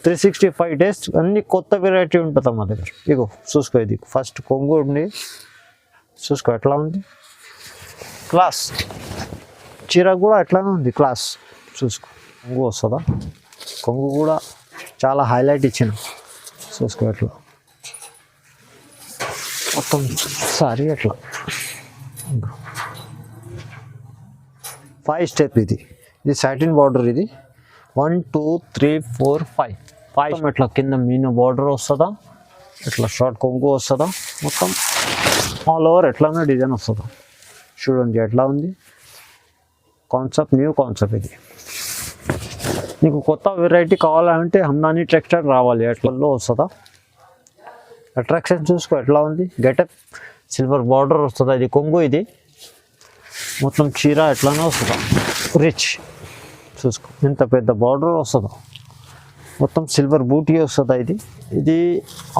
365 days అన్ని కొత్త variety ఉంటుంది మా దగ్గర. ఇగో చూసుకో, ఇది ఫస్ట్ కొంగు ఉంది, చూసుకో ఎట్లా ఉంది, క్లాస్. చీర కూడా ఎట్లానే ఉంది, క్లాస్. చూసుకో కొంగు వస్తుందా, కొంగు కూడా చాలా హైలైట్ ఇచ్చిన. చూసుకో ఎట్లా మొత్తం సారీ ఎట్లా 5 స్టెప్. ఇది సాటిన్ బార్డర్. ఇది 1 2 3 4 5 ఇట్లా కింద మీన బార్డర్ వస్తుందా, ఇట్లా షార్ట్ కొంగు వస్తుందా, మొత్తం ఆల్ ఓవర్ ఎట్లానే డిజైన్ వస్తుందా. చూడండి ఎట్లా ఉంది కాన్సెప్ట్, న్యూ కాన్సెప్ట్. ఇది నీకు కొత్త వెరైటీ కావాలంటే హందాని టెక్స్టైల్ రావాలి. ఎట్లలో వస్తుందా అట్రాక్షన్. చూసుకో ఎట్లా ఉంది, గెటప్ సిల్వర్ బార్డర్ వస్తుందా, ఇది కొంగు. ఇది మొత్తం చీర ఎట్లానే వస్తుందా, రిచ్. చూసుకో ఎంత పెద్ద బార్డర్ వస్తుందా, మొత్తం సిల్వర్ బూటీ వస్తుందా. ఇది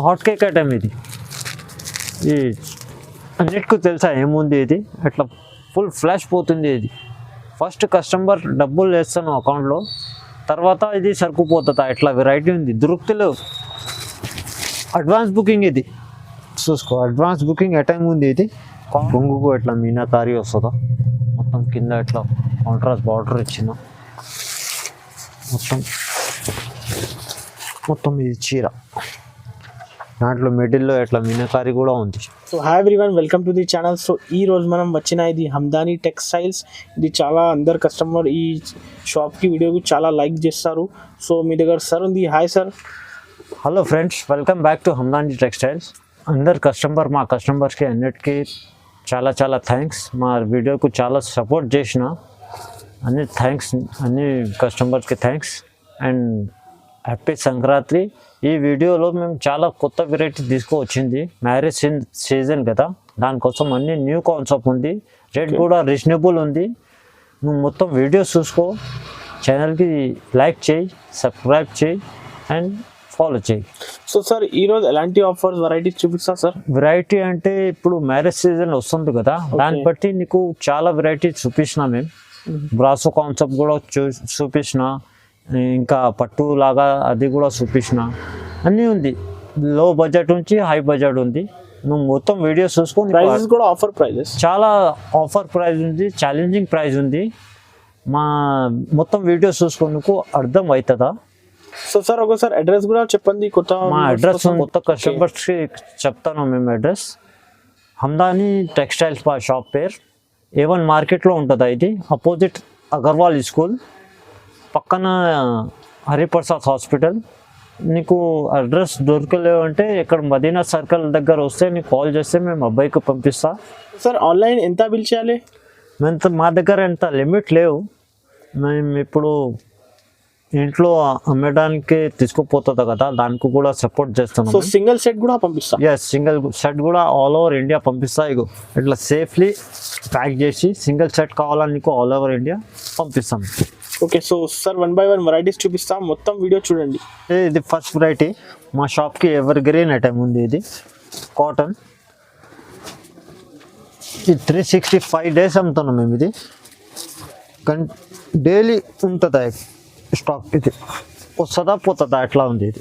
హాట్ కేక్ ఐటమ్. ఇది అన్నిటికీ తెలుసా ఏముంది, ఇది అట్లా ఫుల్ ఫ్లాష్ పోతుంది. ఇది ఫస్ట్ కస్టమర్ డబ్బులు వేస్తాను అకౌంట్లో, తర్వాత ఇది సరుకుపోతుందా. ఇట్లా వెరైటీ ఉంది, దొరుకుతలేవు. Advance booking. ఇది చూసుకో అడ్వాన్స్ బుకింగ్ ఏ టైం ఉంది. ఇది కొంగుకు ఎట్లా మీనాకారి వస్తుందా, మొత్తం కింద ఎట్లా కాంట్రాస్ట్ బార్డర్ ఇచ్చిన, మొత్తం ఇది చీర. దాంట్లో మిడిల్లో ఎట్లా మీనాకారి కూడా ఉంది. So hi everyone, welcome to the channel. So ఈ రోజు మనం వచ్చిన ఇది హందాని టెక్స్టైల్స్. ఇది చాలా అందరు కస్టమర్ ఈ షాప్కి వీడియోకి చాలా లైక్ చేస్తారు. సో మీ దగ్గర సార్ ఉంది. Hi sir. Hello friends, welcome back to Handani textiles. అందరు కస్టమర్, మా కస్టమర్స్కి అన్నిటికీ చాలా చాలా థ్యాంక్స్. మా వీడియోకు చాలా సపోర్ట్ చేసిన అన్ని థ్యాంక్స్, అన్ని కస్టమర్స్కి థ్యాంక్స్ అండ్ హ్యాపీ సంక్రాంతి. ఈ వీడియోలో మేము చాలా కొత్త వెరైటీ తీసుకువచ్చింది. మ్యారేజ్ సీజన్ కదా, దానికోసం అన్ని న్యూ కాన్సెప్ట్ ఉంది. రేట్ కూడా రీజనబుల్ ఉంది. నువ్వు మొత్తం వీడియో చూసుకో, ఛానల్కి లైక్ చేయి, సబ్స్క్రైబ్ చేయి అండ్ ఫాలో చేయి. సో సార్ ఈరోజు ఎలాంటి ఆఫర్స్ వెరైటీస్ చూపిస్తా సార్? వెరైటీ అంటే ఇప్పుడు మ్యారేజ్ సీజన్ వస్తుంది కదా, దాన్ని బట్టి నీకు చాలా వెరైటీస్ చూపించిన. మేము బ్రాసో కాన్సెప్ట్ కూడా చూపించిన, ఇంకా పట్టు లాగా అది కూడా చూపించిన. అన్నీ ఉంది, లో బడ్జెట్ నుంచి హై బడ్జెట్ ఉంది. నువ్వు మొత్తం వీడియో చూసుకొని ప్రైజెస్ కూడా ఆఫర్ ప్రైజెస్, చాలా ఆఫర్ ప్రైస్ ఉంది, ఛాలెంజింగ్ ప్రైస్ ఉంది. మా మొత్తం వీడియో చూసుకునేందుకు అర్థం అవుతుందా. సో సార్ ఒకసారి అడ్రస్ కూడా చెప్పండి. మా అడ్రస్ కొత్త కస్టమర్స్కి చెప్తాను. మేము అడ్రస్ హందాని టెక్స్టైల్స్ షాప్ పేరు A1 మార్కెట్లో ఉంటుందా. ఇది అపోజిట్ అగర్వాల్ స్కూల్ పక్కన హరిప్రసాద్ హాస్పిటల్. నీకు అడ్రస్ దొరకలేవు అంటే ఇక్కడ మదీనా సర్కిల్ దగ్గర వస్తే నీకు కాల్ చేస్తే మేము అబ్బాయికి పంపిస్తా. సార్ ఆన్లైన్ ఎంత బిల్ చేయాలి? మా దగ్గర ఎంత లిమిట్ లేవు. మేము ఇప్పుడు ఇంట్లో అమ్మడానికి తీసుకుపోతుంది కదా, దానికి కూడా సపోర్ట్ చేస్తున్నాం. సో సింగిల్ సెట్ కూడా పంపిస్తా? ఎస్, సింగిల్ సెట్ కూడా ఆల్ ఓవర్ ఇండియా పంపిస్తా. ఇగో ఇట్లా సేఫ్లీ ప్యాక్ చేసి సింగిల్ సెట్ కావాలని నీకు ఆల్ ఓవర్ ఇండియా పంపిస్తాం. Okay, so sir 1 by 1 varieties చూపిస్తాం, మొత్తం వీడియో చూడండి. ఇది ఫస్ట్ వెరైటీ మా షాప్కి ఎవర్ గ్రీన్ ఐటమ్ ఉంది. ఇది కాటన్. ఇది 365 days అమ్ముతున్నాం మేము. ఇది డైలీ ఉంటుందా స్టాక్. ఇది వస్తుందా పోతుందా ఎట్లా ఉంది. ఇది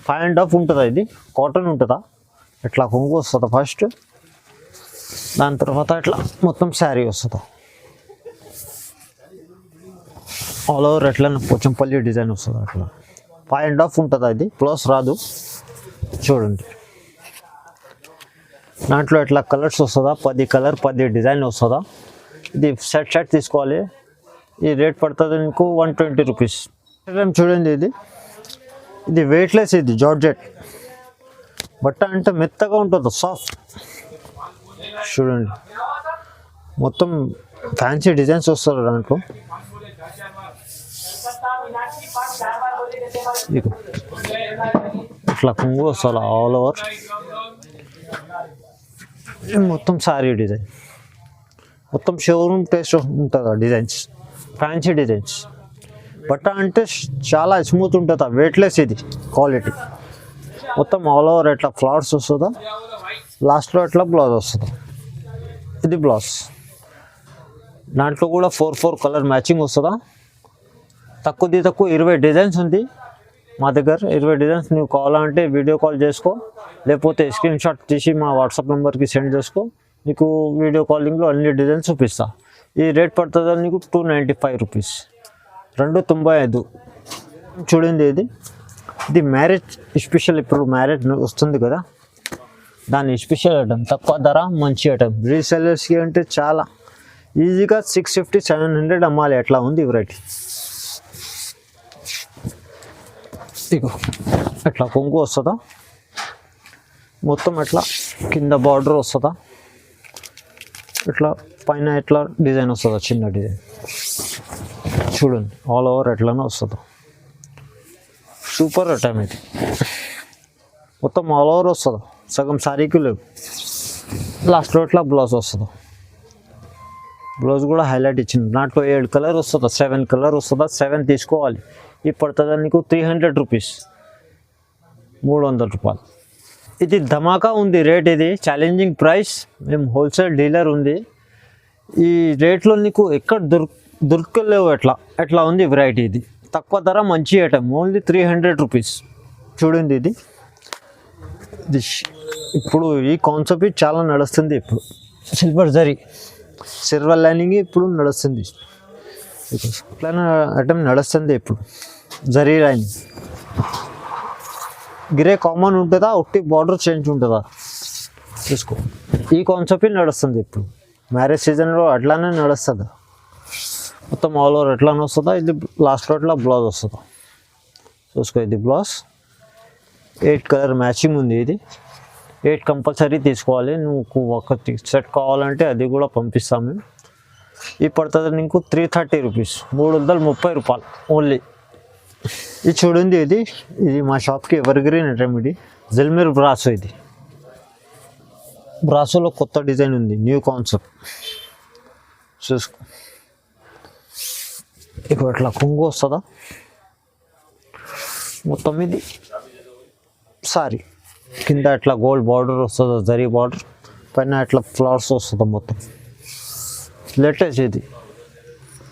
5.5 ఉంటుందా. ఇది కాటన్ ఉంటుందా, ఇట్లా కొంగు వస్తుందా ఫస్ట్, దాని తర్వాత ఇట్లా మొత్తం శారీ వస్తుందా. ఆల్ ఓవర్ ఎట్లా పోచంపల్లి డిజైన్ వస్తుంది. అట్లా 5.5 ఉంటుందా. ఇది క్లోజ్ రాదు. చూడండి దాంట్లో ఎట్లా కలర్స్ వస్తుందా, 10 డిజైన్ వస్తుందా. ఇది సెట్ తీసుకోవాలి. ఈ రేట్ పడుతుంది నీకు 120 రూపీస్. చూడండి ఇది వెయిట్లెస్. ఇది జార్జెట్ బట్ట అంటే మెత్తగా ఉంటుంది, సాఫ్ట్. చూడండి మొత్తం ఫ్యాన్సీ డిజైన్స్ వస్తారు దాంట్లో. ఇట్లా కొంగు వస్తుంది ఆల్ ఓవర్, మొత్తం సారీ డిజైన్, మొత్తం షోరూమ్ టేస్ట్ ఉంటుంది. Designs fancy designs. బట్ట అంటే చాలా స్మూత్ ఉంటుందా, వెయిట్లెస్. ఇది క్వాలిటీ మొత్తం ఆల్ ఓవర్ ఎట్లా ఫ్లవర్స్ వస్తుందా, లాస్ట్లో ఎట్లా బ్లౌజ్ వస్తుందా. ఇది బ్లౌజ్. దాంట్లో కూడా 4 కలర్ మ్యాచింగ్ వస్తుందా. తక్కువ 20 డిజైన్స్ ఉంది. మా దగ్గర 20 డిజైన్స్ నువ్వు కావాలంటే వీడియో కాల్ చేసుకో, లేకపోతే స్క్రీన్ షాట్ తీసి మా వాట్సాప్ నెంబర్కి సెండ్ చేసుకో. నీకు వీడియో కాలింగ్లో అన్ని డిజైన్స్ చూపిస్తా. ఈ రేట్ పడుతుంది నీకు 295 రూపీస్, 295. చూడండి ఇది మ్యారేజ్ స్పెషల్. ఇప్పుడు మ్యారేజ్ వస్తుంది కదా, దాని స్పెషల్ ఐటమ్, తక్కువ ధర మంచి ఐటమ్. రీసెల్లర్స్కి అంటే చాలా ఈజీగా 650-700 అమ్మాలి, అట్లా ఉంది వెరైటీ. ఇగో అట్లా కొంగు వస్తుందా, మొత్తం అట్లా కింద బార్డర్ వస్తుందా, ఇట్లా పైన ఎట్లా డిజైన్ వస్తుందా, చిన్న డిజైన్ చూడండి. ఆల్ ఓవర్ ఎట్లానే వస్తుందా, సూపర్ ఐటమ్ ఇది. మొత్తం ఆల్ ఓవర్ వస్తుందా, సగం సారీకి లేవు. లాస్ట్లో ఇట్లా బ్లౌజ్ వస్తుందా, బ్లౌజ్ కూడా హైలైట్ ఇచ్చింది. దాంట్లో 7 కలర్ వస్తుందా, 7 కలర్ వస్తుందా, 7 తీసుకోవాలి. ఇది పడుతుంది నీకు 300 రూపీస్, 300 రూపాయలు. ఇది ధమాకా ఉంది రేట్, ఇది ఛాలెంజింగ్ ప్రైస్. మేము హోల్సేల్ డీలర్ ఉంది. ఈ రేట్లో నీకు ఎక్కడ దొరకలేవు, ఎట్లా ఉంది వెరైటీ. ఇది తక్కువ ధర మంచి ఐటమ్, ఓన్లీ 300 రూపీస్. చూడండి ఇది ఇప్పుడు ఈ కాన్సెప్ట్ చాలా నడుస్తుంది. ఇప్పుడు సిల్వర్ లైనింగ్ ఇప్పుడు నడుస్తుంది, ఇట్లా ఐటమ్ నడుస్తుంది ఇప్పుడు. జరీ లైనింగ్ గిరే కామన్ ఉంటుందా, ఒట్టి బార్డర్ చేంజ్ ఉంటుందా చూసుకో. ఈ కాన్సెప్ట్ నడుస్తుంది ఇప్పుడు మ్యారేజ్ సీజన్లో, అట్లానే నడుస్తుంది. మొత్తం ఆల్ ఓవర్ ఎట్లానే వస్తుందా. ఇది లాస్ట్లో ఇట్లా బ్లౌజ్ వస్తుందా చూసుకో. ఇది బ్లౌజ్ 8 కలర్ మ్యాచింగ్ ఉంది. ఇది 8 కంపల్సరీ తీసుకోవాలి. నువ్వు ఒక సెట్ కావాలంటే అది కూడా పంపిస్తాము మేము. ఇది పడుతుంది నీకు 330 రూపీస్, 330 రూపాయలు ఓన్లీ. ఇది చూడండి, ఇది మా షాప్కి ఎవర్ గ్రీన్ ఐటమ్. ఇది జల్మీర్ బ్రాసో. ఇది బ్రాసోలో కొత్త డిజైన్ ఉంది, న్యూ కాన్సెప్ట్ చూసుకో. ఇప్పుడు ఇట్లా కొంగు వస్తుందా, మొత్తం ఇది సారీ కింద ఇట్లా గోల్డ్ బార్డర్ వస్తుందా, జరీ బార్డర్, పైన ఇట్లా ఫ్లవర్స్ వస్తుందా. మొత్తం లేటెస్ట్, ఇది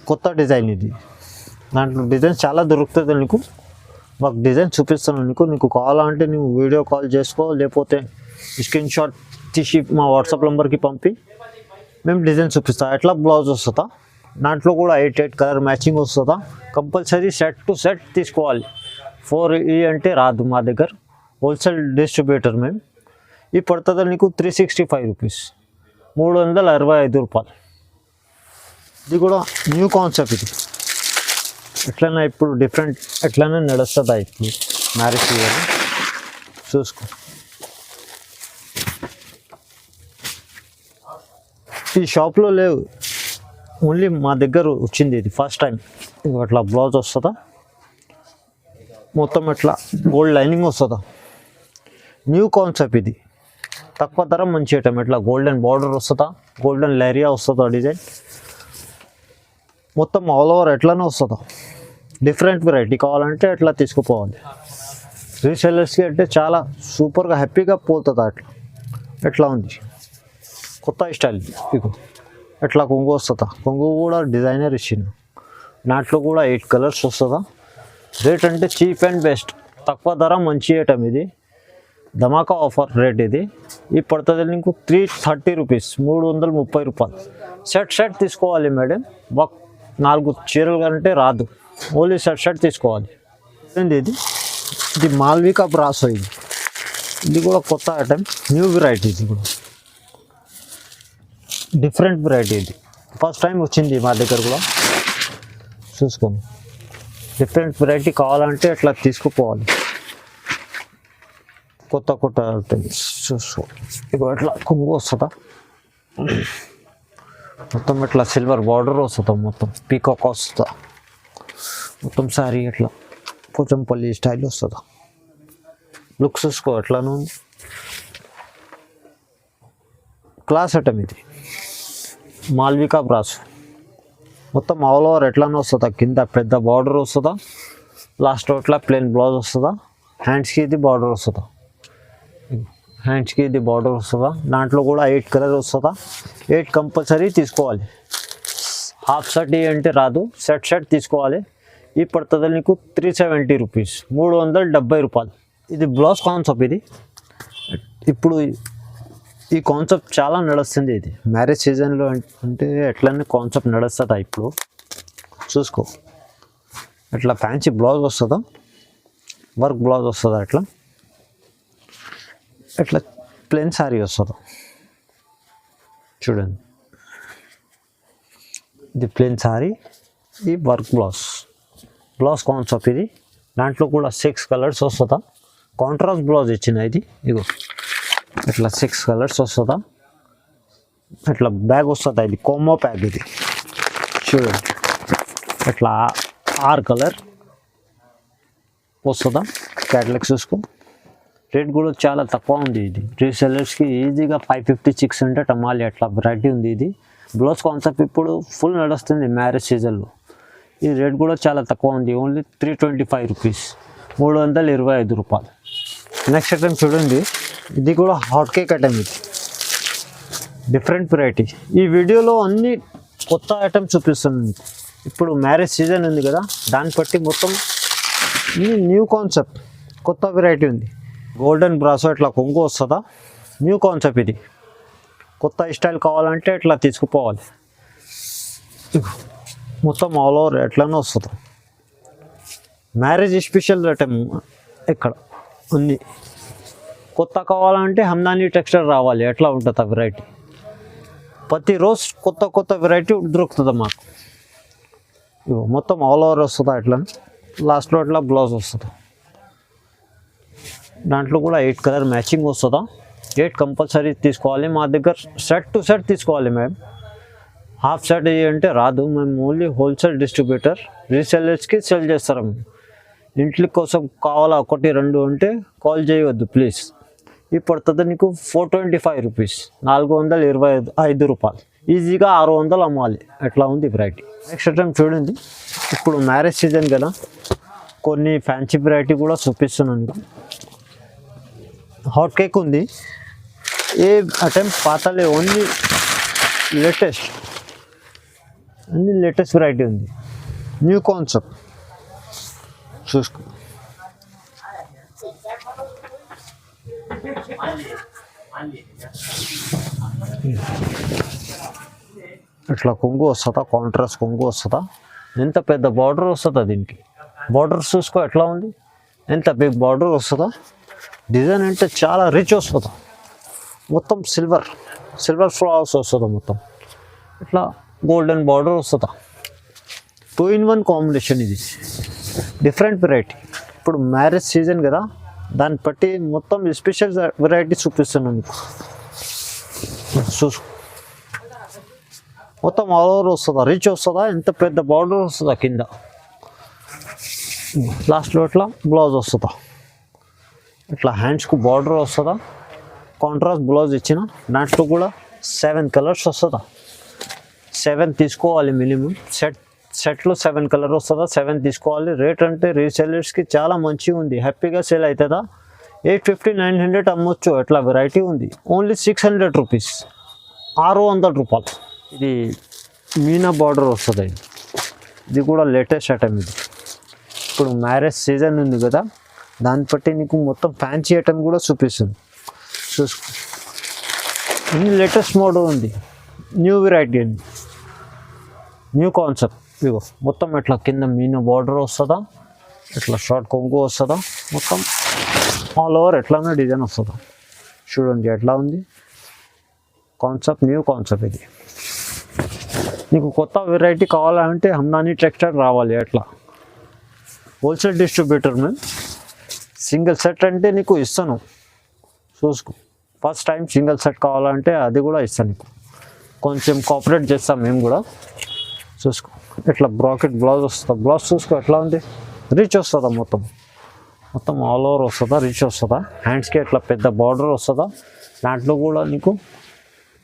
కొత్త డిజైన్. ఇది దాంట్లో డిజైన్స్ చాలా దొరుకుతుంది నీకు. మాకు డిజైన్ చూపిస్తాను నీకు కావాలంటే నువ్వు వీడియో కాల్ చేసుకో, లేకపోతే స్క్రీన్ షాట్ తీసి మా వాట్సాప్ నెంబర్కి పంపి మేము డిజైన్ చూపిస్తాం. ఎట్లా బ్లౌజ్ వస్తుందా, దాంట్లో కూడా 8 కలర్ మ్యాచింగ్ వస్తుందా. కంపల్సరీ సెట్ టు సెట్ తీసుకోవాలి. 4 అంటే రాదు మా దగ్గర, హోల్సేల్ డిస్ట్రిబ్యూటర్ మేము. ఇది పడుతుంది నీకు 365 రూపీస్, 365 రూపాయలు. ఇది కూడా న్యూ కాన్సెప్ట్. ఇది ఎట్లైనా ఇప్పుడు డిఫరెంట్ ఎట్లనే నడుస్తుందా ఇప్పుడు మ్యారేజ్ సీజన్ చూసుకో. ఈ షాప్లో లేవు, ఓన్లీ మా దగ్గర వచ్చింది. ఇది ఫస్ట్ టైం. అట్లా బ్లౌజ్ వస్తుందా, మొత్తం ఇట్లా గోల్డ్ లైనింగ్ వస్తుందా. New concept. ఇది తక్కువ ధర మంచి ఐటమ్. ఇట్లా గోల్డెన్ బార్డర్ వస్తుందా, గోల్డెన్ లేరియా వస్తుందా డిజైన్, మొత్తం ఆల్ ఓవర్ ఎట్లానే వస్తుందా. డిఫరెంట్ వెరైటీ కావాలంటే అట్లా తీసుకుపోవాలి. రీసెల్లర్స్కి అంటే చాలా సూపర్గా హ్యాపీగా పోతుంది. ఎట్లా ఉంది కొత్త స్టైల్. ఇగో ఎట్లా కొంగు వస్తుందా, కొంగు కూడా డిజైనర్ ఇచ్చిన. దాంట్లో కూడా 8 కలర్స్ వస్తుందా. రేట్ అంటే చీప్ అండ్ బెస్ట్, తక్కువ ధర మంచి ఐటమ్. ఇది ధమాకా ఆఫర్ రేట్. ఇది పడుతుంది నీకు 330 రూపీస్, 330 రూపాయలు. సెట్ తీసుకోవాలి మేడం. మాకు 4 చీరలు కంటే రాదు, ఓన్లీ సెట్ తీసుకోవాలి. ఇది మాల్వికా బ్రాసో. ఇది కూడా కొత్త ఐటమ్, న్యూ వెరైటీ. ఇది కూడా డిఫరెంట్ వెరైటీ. ఇది ఫస్ట్ టైం వచ్చింది మా దగ్గర కూడా. చూసుకోండి, డిఫరెంట్ వెరైటీ కావాలంటే అట్లా తీసుకుపోవాలి. కొత్త చూసుకో. ఇక ఇట్లా కొంగు వస్తుందా, మొత్తం ఇట్లా సిల్వర్ బార్డర్ వస్తుందా, మొత్తం పీకాక్ వస్తుందా, మొత్తం సారీ ఇట్లా పోచంపల్లి స్టైల్ వస్తుందా. లుక్స్ చూసుకో ఎట్లాను క్లాస్ ఐటమ్. ఇది మాల్వికా బ్రాసో. మొత్తం ఆల్ ఓవర్ ఎట్లానే వస్తుందా, కింద పెద్ద బార్డర్ వస్తుందా, లాస్ట్ ఇట్లా ప్లెయిన్ బ్లౌజ్ వస్తుందా. హ్యాండ్స్కి ఇది బార్డర్ వస్తుందా, హ్యాండ్స్కి ఇది బార్డర్ వస్తుందా. దాంట్లో కూడా 8 కలర్ వస్తుందా. 8 కంపల్సరీ తీసుకోవాలి. హాఫ్ షర్ట్ అంటే రాదు, సెట్ తీసుకోవాలి. ఈ పడుతుంది నీకు 370 రూపీస్, 370 రూపాయలు. ఇది బ్లౌజ్ కాన్సెప్ట్. ఇది ఇప్పుడు ఈ కాన్సెప్ట్ చాలా నడుస్తుంది. ఇది మ్యారేజ్ సీజన్లో అంటే ఎట్లనే కాన్సెప్ట్ నడుస్తుందా ఇప్పుడు చూసుకో. అట్లా ఫ్యాన్సీ బ్లౌజ్ వస్తుందా, వర్క్ బ్లౌజ్ వస్తుందా, అట్లా ప్లెయిన్ శారీ వస్తుందా చూడండి. ఇది ప్లెయిన్ శారీ, ఈ వర్క్ బ్లౌజ్ కాన్సెప్ట్. ఇది దాంట్లో కూడా 6 కలర్స్ వస్తుందా. కాంట్రాస్ట్ బ్లౌజ్ ఇచ్చిన ఇది. ఇగో ఇట్లా 6 కలర్స్ వస్తుందా. ఇట్లా బ్యాగ్ వస్తుందా. ఇది కోమో ప్యాక్. ఇది చూడండి ఇట్లా 6 కలర్ వస్తుందా. క్యాటలాగ్ చూసుకో. రేట్ కూడా చాలా తక్కువ ఉంది. ఇది రీసెల్లర్స్కి ఈజీగా 550 600 అమ్మాలి. అట్లా వెరైటీ ఉంది. ఇది బ్లౌజ్ కాన్సెప్ట్ ఇప్పుడు ఫుల్ నడుస్తుంది మ్యారేజ్ సీజన్లో. ఈ రేట్ కూడా చాలా తక్కువ ఉంది. ఓన్లీ 325 రూపీస్, 325 రూపాయలు. నెక్స్ట్ ఐటమ్ చూడండి. ఇది కూడా హాట్ కేక్ ఐటమ్. ఇది డిఫరెంట్ వెరైటీ. ఈ వీడియోలో అన్ని కొత్త ఐటమ్స్ చూపిస్తున్నాను. ఇప్పుడు మ్యారేజ్ సీజన్ ఉంది కదా, దాన్ని బట్టి మొత్తం న్యూ కాన్సెప్ట్, కొత్త వెరైటీ ఉంది. గోల్డెన్ బ్రాసో ఇట్లా కొంగు వస్తుందా. New concept. ఇది కొత్త స్టైల్ కావాలంటే ఇట్లా తీసుకుపోవాలి. మొత్తం ఆల్ ఓవర్ ఎట్లనే వస్తుంది. మ్యారేజ్ స్పెషల్ ఐటమ్ ఇక్కడ ఉంది. కొత్త కావాలంటే హందానీ టెక్స్టైల్ రావాలి. ఎట్లా ఉంటుంది ఆ వెరైటీ. ప్రతిరోజు కొత్త వెరైటీ దొరుకుతుంది మాకు. ఇగో మొత్తం ఆల్ ఓవర్ వస్తుందా. ఎట్లా లాస్ట్లో అట్లా బ్లౌజ్ వస్తుంది. దాంట్లో కూడా 8 కలర్ మ్యాచింగ్ వస్తుందా. 8 కంపల్సరీ తీసుకోవాలి. మా దగ్గర సెట్ టు సెట్ తీసుకోవాలి మేము. హాఫ్ సెట్ అంటే రాదు. మేము ఓన్లీ హోల్సేల్ డిస్ట్రిబ్యూటర్, రీసెల్లర్స్కి సెల్ చేస్తాం. ఇంటి కోసం కావాలా 1 2 అంటే కాల్ చేయవద్దు ప్లీజ్. ఈ పడుతుంది నీకు 425 రూపీస్, 425 రూపాయలు. ఈజీగా 600 అమ్మాలి. అట్లా ఉంది వెరైటీ. నెక్స్ట్ ఐటమ్ చూడండి. ఇప్పుడు మ్యారేజ్ సీజన్ కదా, కొన్ని ఫ్యాన్సీ వెరైటీ కూడా చూపిస్తున్నాను. హాట్ కేక్ ఉంది. ఏ ఐటమ్ పాతలే, ఓన్లీ లేటెస్ట్, అన్ని లేటెస్ట్ వెరైటీ ఉంది. న్యూ కాన్సెప్ట్ చూసుకో. ఇట్లా కొంగు వస్తుందా, కాంట్రాస్ట్ కొంగు వస్తుందా. ఎంత పెద్ద బార్డర్ వస్తుందా దీనికి. బార్డర్ చూసుకో ఎట్లా ఉంది, ఎంత బిగ్ బార్డర్ వస్తుందా. డిజైన్ అంటే చాలా రిచ్ వస్తుందా. మొత్తం సిల్వర్ ఫ్లవర్స్ వస్తుందా. మొత్తం ఇట్లా గోల్డెన్ బార్డర్ వస్తుందా. 2 in 1 కాంబినేషన్. ఇది డిఫరెంట్ వెరైటీ. ఇప్పుడు మ్యారేజ్ సీజన్ కదా, దాన్ని బట్టి మొత్తం స్పెషల్ వెరైటీ చూపిస్తున్నాను మీకు. చూసుకో మొత్తం ఆల్ ఓవర్ వస్తుందా, రిచ్ వస్తుందా. ఎంత పెద్ద బార్డర్ వస్తుందా కింద. లాస్ట్లో ఇట్లా బ్లౌజ్ వస్తుందా. ఇట్లా హ్యాండ్స్కు బార్డర్ వస్తుందా. కాంట్రాస్ట్ బ్లౌజ్ ఇచ్చిన. దాంట్లో కూడా 7 కలర్స్ వస్తుందా. 7 తీసుకోవాలి మినిమం. సెట్లో 7 కలర్ వస్తుందా. 7 తీసుకోవాలి. రేట్ అంటే రీసెల్లర్స్కి చాలా మంచిగా ఉంది. హ్యాపీగా సేల్ అవుతుందా. 850 900 అమ్మొచ్చు. అట్లా వెరైటీ ఉంది. ఓన్లీ 600 రూపీస్, 600 రూపాయలు. ఇది మీనా బార్డర్ వస్తుంది. ఇది కూడా లేటెస్ట్ ఐటమ్. ఇది ఇప్పుడు మ్యారేజ్ సీజన్ ఉంది కదా, దాన్ని బట్టి నీకు మొత్తం ఫ్యాన్సీ ఐటమ్ కూడా చూపిస్తుంది. చూసుకో. అన్ని లేటెస్ట్ మోడల్ ఉంది. న్యూ వెరైటీ అండి, న్యూ కాన్సెప్ట్. ఇగో మొత్తం ఇట్లా కింద మీనా బార్డర్ వస్తుందా. ఇట్లా షార్ట్ కొంగు వస్తుందా. మొత్తం ఆల్ ఓవర్ ఎట్లానే డిజైన్ వస్తుందా. చూడండి ఎట్లా ఉంది కాన్సెప్ట్. New concept. ఇది నీకు కొత్త వెరైటీ కావాలంటే హందానీ టెక్స్టైల్ రావాలి. అట్లా హోల్సేల్ డిస్ట్రిబ్యూటర్ మేము. సింగిల్ సెట్ అంటే నీకు ఇస్తాను. చూసుకో. ఫస్ట్ టైం సింగిల్ సెట్ కావాలంటే అది కూడా ఇస్తాను నీకు. కొంచెం కోఆపరేట్ చేస్తాం మేము కూడా. చూసుకో ఇట్లా బ్రాకెట్ బ్లౌజ్ వస్తుందా. బ్లౌజ్ చూసుకో ఎట్లా ఉంది, రిచ్ వస్తుందా. మొత్తం ఆల్ ఓవర్ వస్తుందా, రిచ్ వస్తుందా. హ్యాండ్స్కి ఇట్లా పెద్ద బార్డర్ వస్తుందా. దాంట్లో కూడా నీకు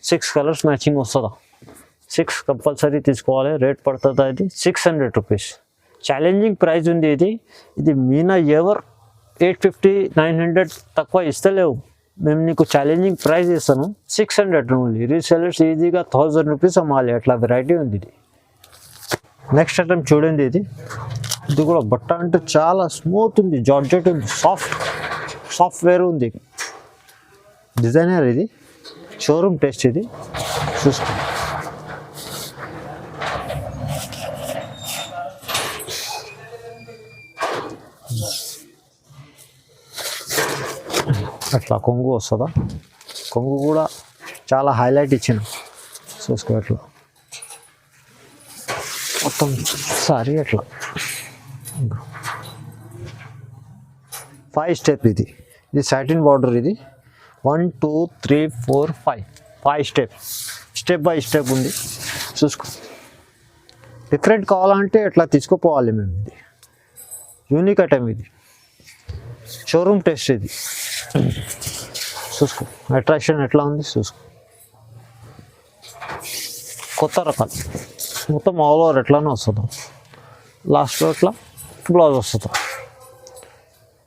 6 కలర్స్ మ్యాచింగ్ వస్తుందా. 6 కంపల్సరీ తీసుకోవాలి. రేట్ పడుతుందా. ఇది 600 రూపీస్. ఛాలెంజింగ్ ప్రైస్ ఉంది. ఇది మీనా ఎవర్ 850 900 తక్కువ ఇస్తలేవు. మేము నీకు ఛాలెంజింగ్ ప్రైస్ ఇస్తాను. 600 ఓన్లీ. రీసెల్లర్స్ ఈజీగా 1000 రూపీస్ అమ్మాలి. అట్లా వెరైటీ ఉంది. ఇది నెక్స్ట్ ఐటమ్ చూడండి. ఇది ఇది కూడా బట్ట అంటే చాలా స్మూత్ ఉంది, జార్జెట్ ఉంది, సాఫ్ట్వేర్ ఉంది. డిజైనర్ ఇది, షోరూమ్ టెస్ట్ ఇది, చూసుకో. అట్లా కొంగు వస్తుందా, కొంగు కూడా చాలా హైలైట్ ఇచ్చిన, చూసుకో. అట్లా మొత్తం సారీ అట్లా 5 స్టెప్ ఇది సాటిన్ బార్డర్. ఇది 1 2 3 4 5 స్టెప్ బై స్టెప్ ఉంది, చూసుకో. డిఫరెంట్ కావాలంటే ఎట్లా తీసుకుపోవాలి మేము. ఇది యూనిక్ ఐటమ్, ఇది షోరూమ్ టెస్ట్ ఇది, చూసుకో. అట్రాక్షన్ ఎట్లా ఉంది చూసుకో. కొత్త రకాలు మొత్తం ఆల్ ఓవర్ ఎట్లానే వస్తుందో, లాస్ట్లో ఇట్లా బ్లౌజ్ వస్తుంది.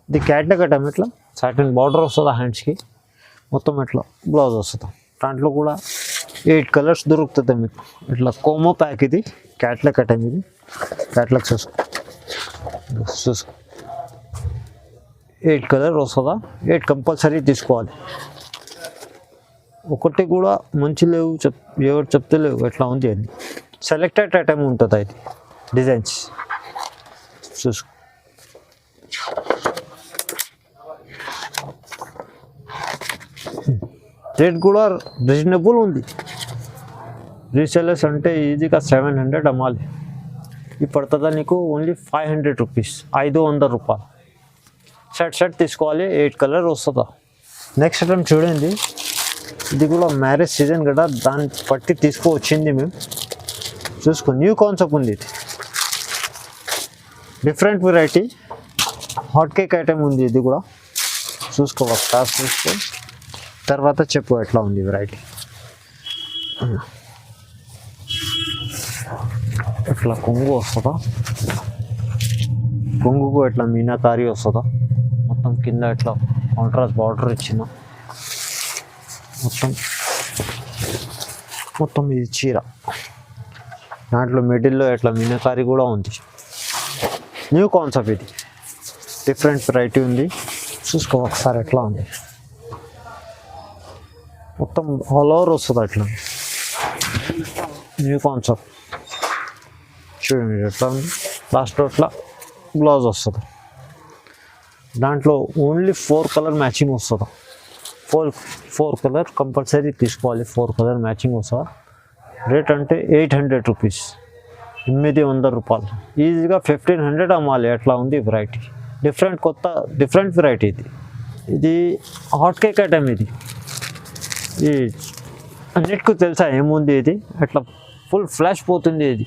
ఇది క్యాట్లాగ్ ఐటమ్, ఇట్లా సాటిన్ బార్డర్ వస్తుంది హ్యాండ్స్కి, మొత్తం ఇట్లా బ్లౌజ్ వస్తుంది. దాంట్లో కూడా 8 కలర్స్ దొరుకుతుంది మీకు. ఇట్లా కోమో ప్యాక్, ఇది క్యాట్లాగ్ ఐటమ్, ఇది క్యాట్లాగ్ చూసుకో. 8 కలర్ వస్తుందా, 8 కంపల్సరీ తీసుకోవాలి. ఒకటి కూడా మంచి లేవు ఎవరు చెప్తే లేవు, ఎట్లా ఉంది అది. సెలెక్టెడ్ ఐటమ్ ఉంటుంది, అది డిజైన్స్ చూసుకో. రేట్ కూడా రీజనబుల్ ఉంది. రీసెలర్స్ అంటే ఈజీగా 700 అమ్మాలి. ఇది పడుతుందా నీకు ఓన్లీ 500 రూపీస్, 500 రూపాయలు. షర్ట్ తీసుకోవాలి, 8 కలర్ వస్తుందా. నెక్స్ట్ ఐటమ్ చూడండి, ఇది కూడా మ్యారేజ్ సీజన్ కదా, దాన్ని పట్టి తీసుకువచ్చింది మేము, చూసుకో. న్యూ కాన్సెప్ట్ ఉంది, ఇది different variety hot cake item ఉంది. ఇది కూడా చూసుకో, ఒకసారి చూసుకో, తర్వాత చెప్పు ఎట్లా ఉంది వెరైటీ. ఇట్లా కొంగు వస్తుందా, కొంగుకు ఇట్లా మీనాకారి వస్తుందా, మొత్తం కింద ఇట్లా కాంట్రాస్ట్ బార్డర్ ఇచ్చిన, మొత్తం ఇది చీర. దాంట్లో మిడిల్లో ఇట్లా మీనాకారి కూడా ఉంది. న్యూ కాన్సెప్ట్, ఇది డిఫరెంట్ వెరైటీ ఉంది, చూసుకో ఒకసారి ఎట్లా ఉంది. మొత్తం ఆల్ ఓవర్ వస్తుంది అట్లా, న్యూ కాన్సెప్ట్. చూడండి ఎట్లా ఉంది. లాస్ట్లో ఇట్లా బ్లౌజ్ వస్తుంది. దాంట్లో ఓన్లీ 4 కలర్ మ్యాచింగ్ వస్తుంది. 4 కలర్ కంపల్సరీ తీసుకోవాలి, 4 కలర్ మ్యాచింగ్ వస్తుంది. రేట్ అంటే 800 రూపీస్, 800 రూపాయలు. ఈజీగా 1500 అమ్మాలి, అట్లా ఉంది వెరైటీ. డిఫరెంట్ వెరైటీ ఇది హాట్ కేక్ ఐటమ్. ఇది అన్నిటికీ తెలుసా ఏముంది, ఇది అట్లా ఫుల్ ఫ్లాష్ పోతుంది. ఇది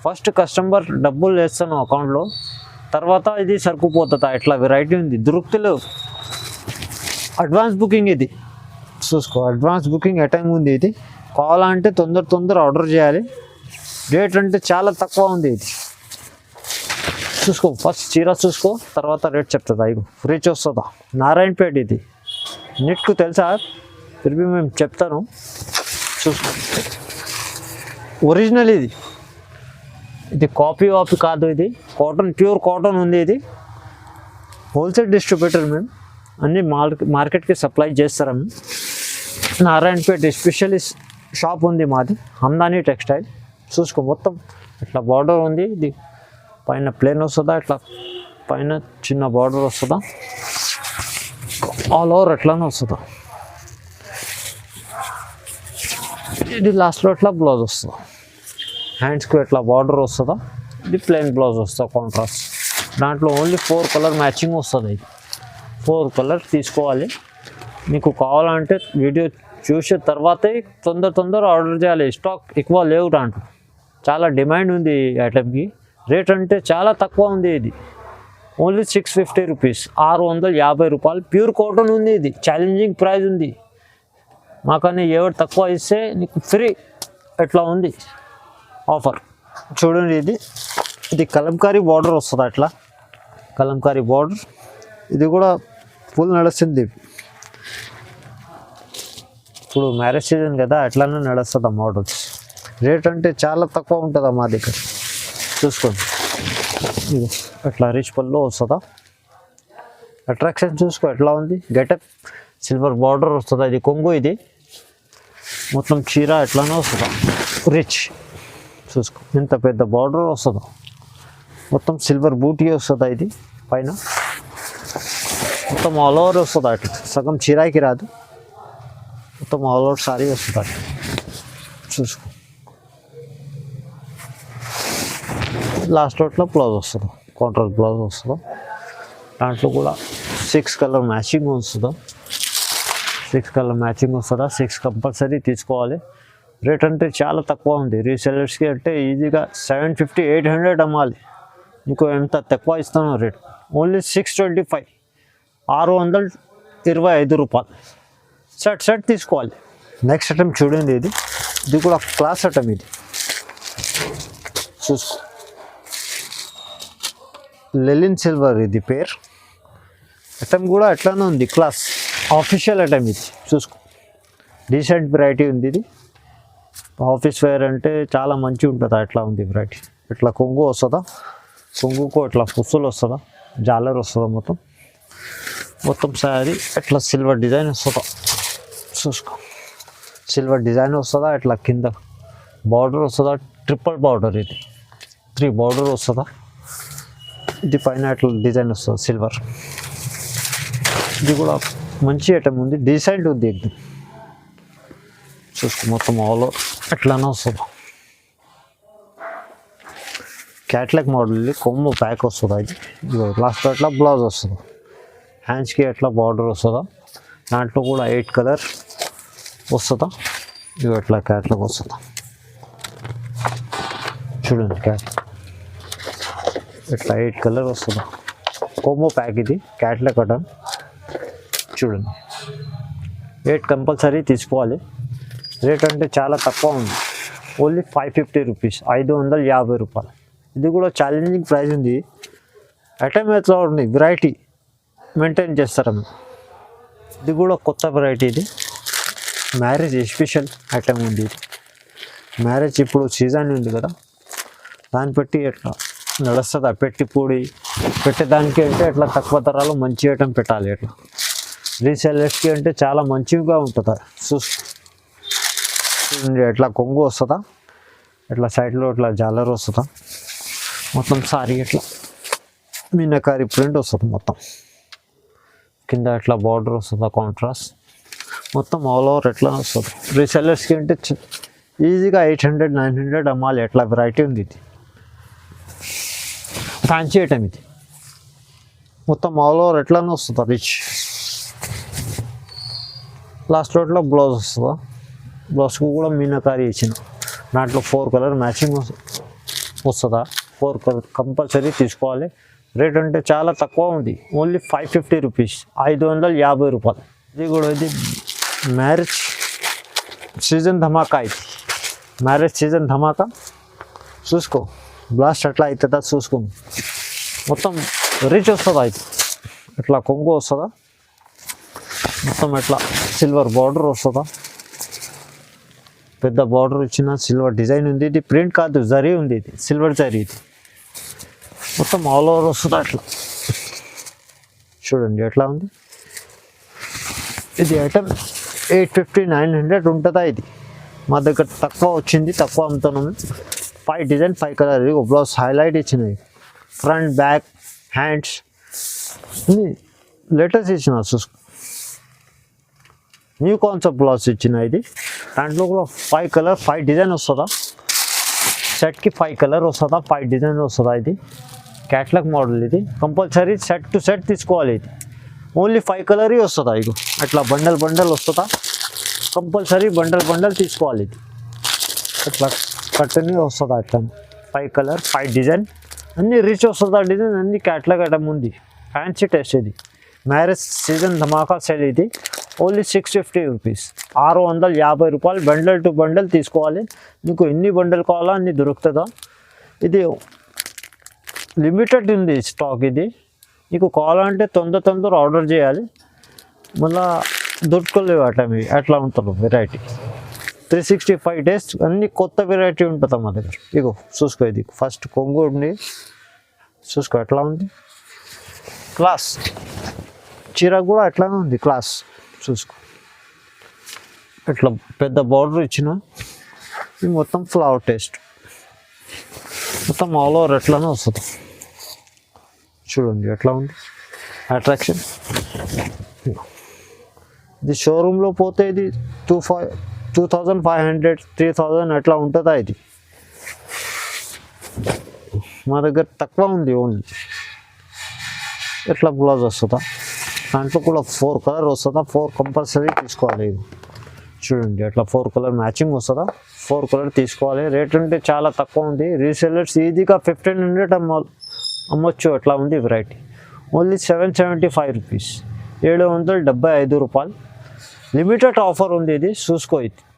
ఫస్ట్ కస్టమర్ డబ్బులు వేస్తాను అకౌంట్లో, తర్వాత ఇది సరుకుపోతుంది. ఇట్లా వెరైటీ ఉంది, దొరుకుతలేవు. అడ్వాన్స్ బుకింగ్ ఇది చూసుకో. అడ్వాన్స్ బుకింగ్ ఐటమ్ ఉంది. ఇది కావాలంటే తొందర ఆర్డర్ చేయాలి. రేట్ అంటే చాలా తక్కువ ఉంది. ఇది చూసుకో, ఫస్ట్ చీర చూసుకో, తర్వాత రేట్ చెప్తుంది. అయ్యో రీచ్ వస్తుందా. నారాయణపేట ఇది నీకు తెలుసా, తిరిగి మేము చెప్తాను, చూసుకో. ఒరిజినల్ ఇది కాపీ కాదు, ఇది కాటన్, ప్యూర్ కాటన్ ఉంది. ఇది హోల్సేల్ డిస్ట్రిబ్యూటర్, మేము అన్ని మార్కెట్కి సప్లై చేస్తాము. నారాయణపేట ఎస్పెషల్లీ షాప్ ఉంది మాది, హందానీ టెక్స్టైల్. చూసుకో, మొత్తం ఇట్లా బార్డర్ ఉంది. ఇది పైన ప్లేన్ వస్తుందా, ఇట్లా పైన చిన్న బార్డర్ వస్తుందా, ఆల్ ఓవర్ ఎట్లానే వస్తుందా. ఇది లాస్ట్లో ఇట్లా బ్లౌజ్ వస్తుందా, హ్యాండ్స్కి ఇట్లా బార్డర్ వస్తుందా. ఇది ప్లెయిన్ బ్లౌజ్ వస్తుంది కాంట్రాస్ట్. దాంట్లో ఓన్లీ 4 కలర్ మ్యాచింగ్ వస్తుంది. ఇది 4 కలర్ తీసుకోవాలి. మీకు కావాలంటే వీడియో చూసిన తర్వాతే తొందర ఆర్డర్ చేయాలి. స్టాక్ ఎక్కువ లేవు, దాంట్లో చాలా డిమాండ్ ఉంది ఈ ఐటమ్కి. రేట్ అంటే చాలా తక్కువ ఉంది. ఇది ఓన్లీ 650 రూపీస్, 650 రూపాయలు. ప్యూర్ కాటన్ ఉంది. ఇది ఛాలెంజింగ్ ప్రైస్ ఉంది. మాకని ఎవరు తక్కువ ఇస్తే నీకు ఫ్రీ, ఎట్లా ఉంది ఆఫర్. చూడండి, ఇది కలంకారీ బార్డర్ వస్తుంది. అట్లా కలంకారీ బార్డర్, ఇది కూడా ఫుల్ నడుస్తుంది. ఇప్పుడు మ్యారేజ్ సీజన్ కదా, అట్లానే నడుస్తుంది ఆ మోడల్స్. రేట్ అంటే చాలా తక్కువ ఉంటుంది మా దగ్గర, చూసుకోండి. ఇది అట్లా రిచ్ పళ్ళు వస్తుందా. అట్రాక్షన్ చూసుకో ఎట్లా ఉంది. గెటప్ సిల్వర్ బార్డర్ వస్తుందా. ఇది కొంగు. ఇది మొత్తం చీర ఎట్లానే వస్తుందా. రిచ్ చూసుకో ఎంత పెద్ద బార్డర్ వస్తుందో. మొత్తం సిల్వర్ బూటీ వస్తుందా. ఇది పైన మొత్తం ఆల్ ఓవర్ వస్తుందా. అట్లా సగం చీరాకి రాదు, మొత్తం ఆల్ ఓవర్ సారీ వస్తుంది అట్లా చూసుకో. లాస్ట్ రోట్లో బ్లౌజ్ వస్తుంది, కాంట్రాస్ట్ బ్లౌజ్ వస్తుంది. దాంట్లో కూడా 6 కలర్ మ్యాచింగ్ వస్తుందా. 6 కలర్ మ్యాచింగ్ వస్తుందా. 6 కంపల్సరీ తీసుకోవాలి. రేట్ అంటే చాలా తక్కువ ఉంది. రీసెలర్స్కి అంటే ఈజీగా 750-800 అమ్మాలి. మీకు ఎంత తక్కువ ఇస్తాను రేట్. ఓన్లీ 625, 625 రూపాయలు. సెట్ తీసుకోవాలి. నెక్స్ట్ ఐటమ్ చూడండి. ఇది కూడా క్లాస్ ఐటమ్. ఇది చూసుకో. లెలిన్ సిల్వర్ ఇది పేర్. ఐటమ్ కూడా ఎట్లానే ఉంది. క్లాస్ ఆఫీషియల్ ఐటమ్ ఇది చూసుకో. డీసెంట్ వెరైటీ ఉంది. ఇది ఆఫీస్ వేర్ అంటే చాలా మంచిగా ఉంటుంది. అట్లా ఉంది వెరైటీ. ఇట్లా కొంగు వస్తుందా. కొంగుకు ఇట్లా పుస్సులు వస్తుందా. జాలర్ వస్తుందా. మొత్తం శారీ ఇట్లా సిల్వర్ డిజైన్ వస్తుందా చూసుకో. సిల్వర్ డిజైన్ వస్తుందా. ఇట్లా కింద బార్డర్ వస్తుందా. Triple border. ఇది 3 బార్డర్ వస్తుందా. ఇది పైన ఇట్లా డిజైన్ వస్తుంది సిల్వర్. ఇది కూడా మంచి ఐటమ్ ఉంది. డీసెంట్ ఉంది ఎగ్దం చూసుకో. మొత్తం ఆల్ ఓవర్ ఎట్లానే వస్తుంది. Catalogue model. కొమ్ము ప్యాక్ వస్తుందా. ఇది లాస్ట్ అట్లా బ్లౌజ్ వస్తుంది. హ్యాండ్స్కి ఎట్లా బార్డర్ వస్తుందా. దాంట్లో కూడా 8 కలర్ వస్తుందా. ఇది ఎట్లా క్యాట్లాగ్ వస్తుందా చూడండి. క్యాట్లాగ్ ఇట్లా 8 కలర్ వస్తుందా. కొమ్ము ప్యాక్. ఇది క్యాట్లాగ్ కటన్ చూడండి. 8 కంపల్సరీ తీసుకోవాలి. రేట్ అంటే చాలా తక్కువ ఉంది. ఓన్లీ 550 రూపీస్, 550 రూపాయలు. ఇది కూడా ఛాలెంజింగ్ ప్రైస్ ఉంది. ఐటమ్ ఎట్లా ఉంది. వెరైటీ మెయింటైన్ చేస్తారా మేము. ఇది కూడా కొత్త వెరైటీ. ఇది మ్యారేజ్ స్పెషల్ ఐటమ్ ఉంది. ఇది మ్యారేజ్ ఇప్పుడు సీజన్ ఉంది కదా, దాన్ని బట్టి ఎట్లా నడుస్తుంది. పెట్టి పూడి పెట్టేదానికి అంటే ఎట్లా తక్కువ ధరలో మంచి ఐటమ్ పెట్టాలి. ఎట్లా రీసెలర్స్కి అంటే చాలా మంచిగా ఉంటుంది. చూడండి ఎట్లా కొంగు వస్తుందా. ఇట్లా సైడ్లో ఇట్లా జాలర్ వస్తుందా. మొత్తం సారీ ఇట్లా మీనకారి ప్రింట్ వస్తుంది. మొత్తం కింద ఇట్లా బార్డర్ వస్తుందా. కాంట్రాస్ట్ మొత్తం ఆల్ ఓవర్ ఎట్లా వస్తుంది. రీసెలర్స్కి అంటే ఈజీగా 800-900 అమ్మాలి. ఎట్లా వెరైటీ ఉంది. ఇది ఫ్యాన్సీ ఐటమ్. ఇది మొత్తం ఆల్ ఓవర్ ఎట్లానే వస్తుందా. రిచ్ లాస్ట్ రోట్లో బ్లౌజ్ వస్తుందా. బ్లౌజ్కి కూడా మీనకారి ఇచ్చిన. దాంట్లో 4 కలర్ మ్యాచింగ్ వస్తుందా. 4 కలర్ కంపల్సరీ తీసుకోవాలి. రేట్ అంటే చాలా తక్కువ ఉంది. ఓన్లీ 550 రూపీస్, 550 రూపాయలు. ఇది కూడా ఇది మ్యారేజ్ సీజన్ ధమాకా. ఇది మ్యారేజ్ సీజన్ ధమాకా చూసుకో. బ్లాస్ట్ ఎట్లా అవుతుందా చూసుకో. మొత్తం రిచ్ వస్తుందా. ఇది ఇట్లా కొంగు వస్తుందా. మొత్తం ఇట్లా సిల్వర్ బార్డర్ వస్తుందా. పెద్ద బార్డర్ ఇచ్చిన సిల్వర్ డిజైన్ ఉంది. ఇది ప్రింట్ కాదు, జరీ ఉంది. ఇది సిల్వర్ జరీ. ఇది మొత్తం ఆల్ ఓవర్ వస్తుందా. అట్లా చూడండి ఎట్లా ఉంది. ఇది ఐటమ్ 850-900 ఉంటుందా. ఇది మా దగ్గర తక్కువ వచ్చింది, తక్కువ అమ్ముతున్నాము. 5 డిజైన్ 5 కలర్. ఇది బ్లౌజ్ హైలైట్ ఇచ్చినాయి. ఫ్రంట్ బ్యాక్ హ్యాండ్స్ లెటర్స్ ఇచ్చిన. చూసుకో న్యూ కాన్సెప్ట్ బ్లౌజ్ ఇచ్చిన. ఇది దాంట్లో కూడా 5 కలర్ 5 డిజైన్ వస్తుందా. సెట్కి 5 కలర్ వస్తుందా, 5 డిజైన్ వస్తుందా. ఇది క్యాట్లాగ్ మోడల్. ఇది కంపల్సరీ సెట్ టు సెట్ తీసుకోవాలి. ఇది ఓన్లీ 5 కలర్ వస్తుందా. ఇది అట్లా బండల్ వస్తుందా. కంపల్సరీ బండల్ తీసుకోవాలి. ఇది అట్లా కట్టని వస్తుందా. అట్లా 5 కలర్ 5 డిజైన్ అన్నీ రిచ్ వస్తుందా. డిజైన్ అన్ని క్యాట్లాగ్ ఐటమ్ ఉంది. Fancy test. ఇది మ్యారేజ్ సీజన్ ధమాకా సేల్. ఇది ఓన్లీ 650 రూపీస్, 650 రూపాయలు. బండల్ టు బండల్ తీసుకోవాలి. మీకు ఎన్ని బండల్ కావాలో అన్ని దొరుకుతుందా. ఇది లిమిటెడ్ ఉంది స్టాక్. ఇది మీకు కావాలంటే తొందర ఆర్డర్ చేయాలి. మళ్ళీ దొరకలేవు అట్లా. అట్లా ఉంటుంది వెరైటీ. 365 days అన్ని కొత్త వెరైటీ ఉంటుంది మా దగ్గర. ఇగో చూసుకో. ఇది ఫస్ట్ కొంగు ఉంది. చూసుకో ఎట్లా ఉంది, క్లాస్. చీర కూడా ఎట్లానే ఉంది, క్లాస్. చూసుకో ఇట్లా పెద్ద బార్డర్ ఇచ్చిన, ఇది మొత్తం ఫ్లవర్ టేస్ట్, మొత్తం ఆల్ ఓవర్ ఎట్లానే వస్తుంది. చూడండి ఎట్లా ఉంది అట్రాక్షన్. ఇది షోరూంలో పోతే ఇది 2500 3000 అట్లా ఉంటుందా ఇది. మా దగ్గర తక్కువ ఉంది ఓన్లీ. ఎట్లా బ్లౌజ్ వస్తుందా, దాంట్లో కూడా 4 కలర్ వస్తుందా, 4 కంపల్సరీ తీసుకోవాలి. ఇది చూడండి ఎట్లా 4 కలర్ మ్యాచింగ్ వస్తుందా, 4 కలర్ తీసుకోవాలి. రేట్ అంటే చాలా తక్కువ ఉంది. రీసెల్లర్స్ ఈజీగా 1500 అమ్మొచ్చు. ఎట్లా ఉంది వెరైటీ. ఓన్లీ 775 రూపీస్, 775 రూపాయలు. లిమిటెడ్ ఆఫర్ ఉంది ఇది, చూసుకో. ఇది